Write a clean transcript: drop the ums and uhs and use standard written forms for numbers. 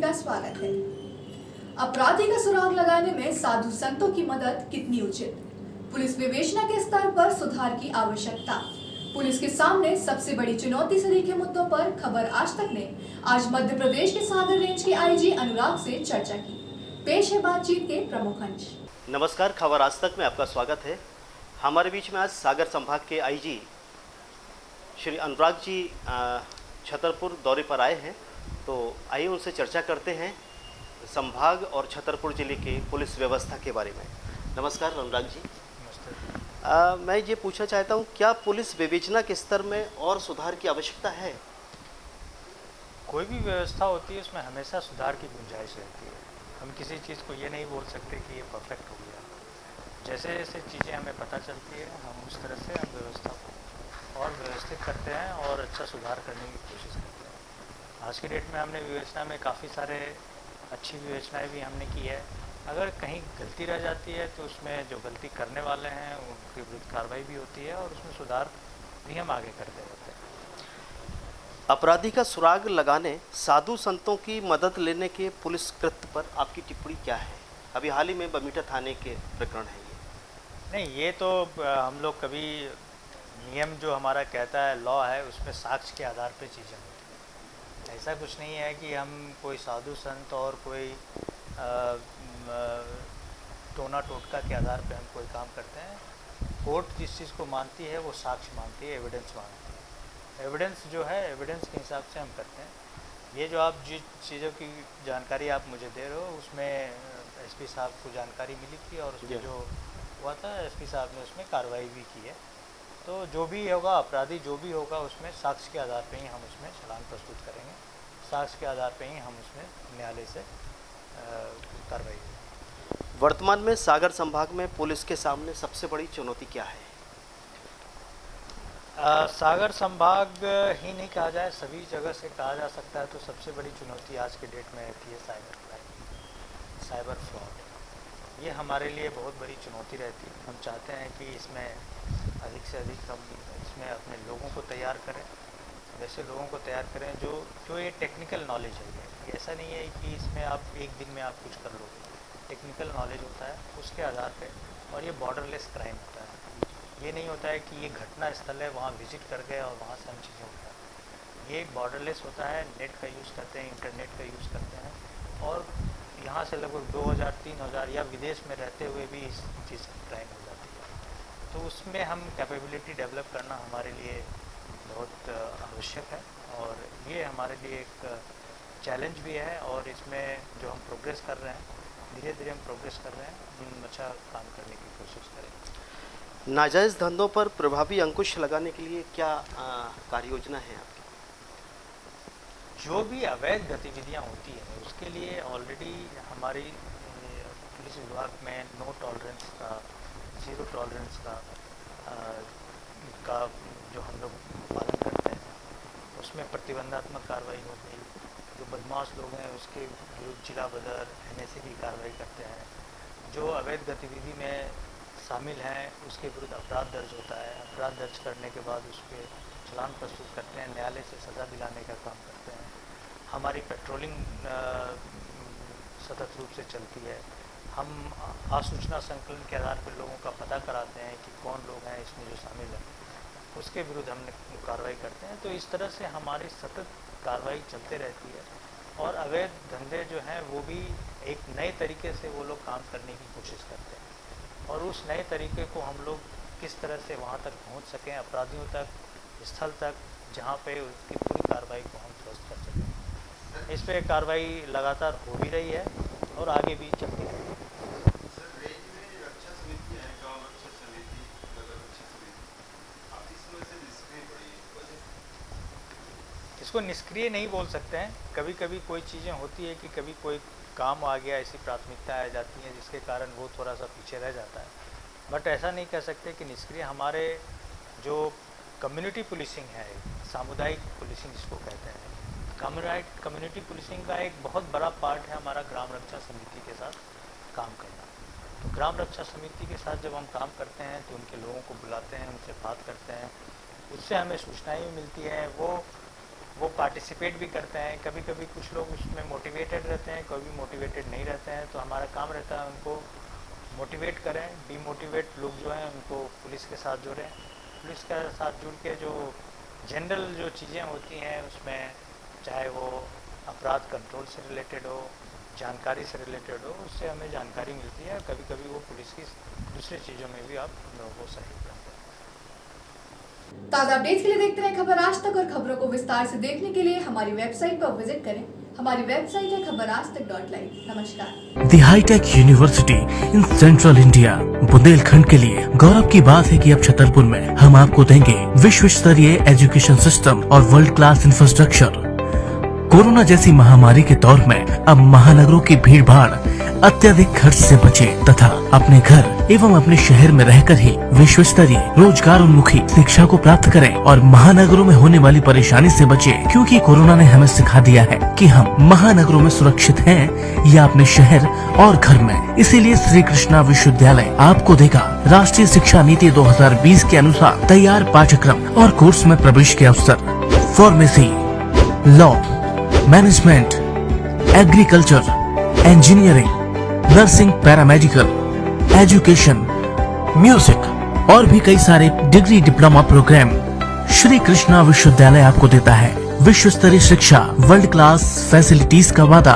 का स्वागत है। अपराधी का सुराग लगाने में साधु संतों की मदद कितनी उचित? पुलिस विवेचना के स्तर पर सुधार की आवश्यकता। पुलिस के सामने सबसे बड़ी चुनौती से जुड़े मुद्दों पर खबर आज तक ने आज मध्य प्रदेश के सागर रेंज के आईजी अनुराग से चर्चा की। पेश है बातचीत के प्रमुख अंश। नमस्कार, खबर आज तक में आपका स्वागत है। हमारे बीच में आज सागर संभाग के आईजी श्री अनुराग जी छतरपुर दौरे पर आए हैं, तो आइए उनसे चर्चा करते हैं संभाग और छतरपुर जिले के पुलिस व्यवस्था के बारे में। नमस्कार अनुराग जी। नमस्ते। मैं ये पूछना चाहता हूँ, क्या पुलिस विवेचना के स्तर में और सुधार की आवश्यकता है? कोई भी व्यवस्था होती है उसमें हमेशा सुधार की गुंजाइश रहती है। हम किसी चीज़ को ये नहीं बोल सकते कि ये परफेक्ट हो गया। जैसे जैसे चीज़ें हमें पता चलती है हम उस तरह से हम व्यवस्था को और व्यवस्थित करते हैं और अच्छा सुधार करने की कोशिश करते हैं। आज की डेट में हमने विवेचना में काफ़ी सारे अच्छी विवेचनाएं भी हमने की है। अगर कहीं गलती रह जाती है तो उसमें जो गलती करने वाले हैं उनके विरुद्ध कार्रवाई भी होती है और उसमें सुधार भी हम आगे करते रहते हैं। अपराधी का सुराग लगाने साधु संतों की मदद लेने के पुलिस कृत्य पर आपकी टिप्पणी क्या है? अभी हाल ही में बमीठा थाने के प्रकरण है ये। नहीं, ये तो हम लोग कभी नियम जो हमारा कहता है, लॉ है, उसमें साक्ष्य के आधार पे चीज़ें होती हैं। ऐसा कुछ नहीं है कि हम कोई साधु संत और कोई टोना टोटका के आधार पे हम कोई काम करते हैं। कोर्ट जिस चीज़ को मानती है वो साक्ष्य मानती है, एविडेंस मानती है। एविडेंस जो है, एविडेंस के हिसाब से हम करते हैं। ये जो आप जिस चीज़ों की जानकारी आप मुझे दे रहे हो उसमें एसपी साहब को जानकारी मिली थी और उसमें जो हुआ था एसपी साहब ने उसमें कार्रवाई भी की है। तो जो भी होगा, अपराधी जो भी होगा, उसमें साक्ष्य के आधार पे ही हम उसमें चालान प्रस्तुत करेंगे। साक्ष्य के आधार पे ही हम उसमें न्यायालय से कार्रवाई होगी। वर्तमान में सागर संभाग में पुलिस के सामने सबसे बड़ी चुनौती क्या है? सागर संभाग ही नहीं कहा जाए, सभी जगह से कहा जा सकता है। तो सबसे बड़ी चुनौती आज के डेट में रहती है साइबर क्राइम, साइबर फ्रॉड। ये हमारे लिए बहुत बड़ी चुनौती रहती है। हम चाहते हैं कि इसमें अधिक से अधिक हम इसमें अपने लोगों को तैयार करें, वैसे लोगों को तैयार करें जो ये टेक्निकल नॉलेज है। ये ऐसा नहीं है कि इसमें आप एक दिन में आप कुछ कर लोगे। टेक्निकल नॉलेज होता है उसके आधार पे, और ये बॉर्डरलेस क्राइम होता है। ये नहीं होता है कि ये घटना स्थल है, वहाँ विजिट कर गए और वहाँ से हम चीज़ें उठा। ये एक बॉर्डरलेस होता है, नेट का यूज़ करते हैं, इंटरनेट का यूज़ करते हैं, और यहाँ से लगभग 2000-3000 या विदेश में रहते हुए भी इस चीज़ की क्राइम हो जाती है। तो उसमें हम कैपेबिलिटी डेवलप करना हमारे लिए बहुत आवश्यक है, और ये हमारे लिए एक चैलेंज भी है। और इसमें जो हम प्रोग्रेस कर रहे हैं, धीरे धीरे हम प्रोग्रेस कर रहे हैं, हम अच्छा काम करने की कोशिश करेंगे। नाजायज़ धंधों पर प्रभावी अंकुश लगाने के लिए क्या कार्य योजना है आपकी? जो भी अवैध गतिविधियां होती हैं उसके लिए ऑलरेडी हमारी पुलिस विभाग में नो टॉलरेंस का, ज़ीरो टॉलरेंस का जो हम लोग पालन करते हैं, उसमें प्रतिबंधात्मक कार्रवाई हो गई। जो बदमाश लोग हैं उसके विरुद्ध जिला बदर NSA की कार्रवाई करते हैं। जो अवैध गतिविधि में शामिल हैं उसके विरुद्ध अपराध दर्ज होता है। अपराध दर्ज करने के बाद उस पर चालान प्रस्तुत करते हैं, न्यायालय से सज़ा दिलाने का काम करते हैं। हमारी पेट्रोलिंग सतत रूप से चलती है। हम आसूचना संकलन के आधार पर लोगों का पता कराते हैं कि कौन लोग हैं इसमें जो शामिल हैं, उसके विरुद्ध हम कार्रवाई करते हैं। तो इस तरह से हमारी सतत कार्रवाई चलते रहती है, और अवैध धंधे जो हैं वो भी एक नए तरीके से वो लोग काम करने की कोशिश करते हैं, और उस नए तरीके को हम लोग किस तरह से वहाँ तक पहुँच सकें, अपराधियों तक, स्थल तक, जहाँ पे उसकी पूरी कार्रवाई को हम ध्वस्त कर सकें। इस पर कार्रवाई लगातार हो भी रही है और आगे भी चलती रहेगी। इसको निष्क्रिय नहीं बोल सकते हैं। कभी कभी कोई चीज़ें होती है कि कभी कोई काम आ गया, ऐसी प्राथमिकता आ जाती है जिसके कारण वो थोड़ा सा पीछे रह जाता है। बट ऐसा नहीं कह सकते कि निष्क्रिय। हमारे जो कम्युनिटी पुलिसिंग है, सामुदायिक पुलिसिंग जिसको कहते हैं, कम्युनिटी पुलिसिंग का एक बहुत बड़ा पार्ट है हमारा ग्राम रक्षा समिति के साथ काम करना। तो ग्राम रक्षा समिति के साथ जब हम काम करते हैं तो उनके लोगों को बुलाते हैं, उनसे बात करते हैं, उससे हमें सूचनाएं भी मिलती हैं। वो वो पार्टिसिपेट भी करते हैं। कभी कभी कुछ लोग उसमें मोटिवेटेड रहते हैं, कभी मोटिवेटेड नहीं रहते हैं, तो हमारा काम रहता है उनको मोटिवेट करें। डीमोटिवेट लोग जो हैं उनको पुलिस के साथ जोड़ें। पुलिस के साथ जुड़ के जो जनरल जो चीज़ें होती हैं उसमें, चाहे वो अपराध कंट्रोल से रिलेटेड हो, जानकारी से रिलेटेड हो, उससे हमें जानकारी मिलती है। कभी कभी वो पुलिस की दूसरी चीज़ों में भी आप लोगों को सहयोग करते हैं। ताज़ा अपडेट्स के लिए देखते रहें खबर आज तक, और खबरों को विस्तार से देखने के लिए हमारी वेबसाइट पर विजिट करें। हमारी वेबसाइट है खबराजतक.live। नमस्कार। The hitech university in central India Bundelkhand के लिए गौरव की बात है कि अब छतरपुर में हम आपको देंगे विश्व स्तरीय एजुकेशन सिस्टम और वर्ल्ड क्लास इंफ्रास्ट्रक्चर। कोरोना जैसी महामारी के दौर में अब महानगरों की भीड़ भाड़ अत्यधिक खर्च से बचे तथा अपने घर एवं अपने शहर में रहकर ही विश्व स्तरीय रोजगार उन्मुखी शिक्षा को प्राप्त करें और महानगरों में होने वाली परेशानी से बचे, क्योंकि कोरोना ने हमें सिखा दिया है कि हम महानगरों में सुरक्षित हैं या अपने शहर और घर में। इसीलिए श्री कृष्णा विश्वविद्यालय आपको देगा राष्ट्रीय शिक्षा नीति 2020 के अनुसार तैयार पाठ्यक्रम और कोर्स में प्रवेश के अवसर। Pharmacy, law, management, agriculture, engineering, nursing, paramedical, education, music और भी कई सारे degree diploma programme Shri Krishna विश्वविद्यालय आपको देता है। विश्व स्तरीय शिक्षा, वर्ल्ड क्लास फैसिलिटीज का वादा।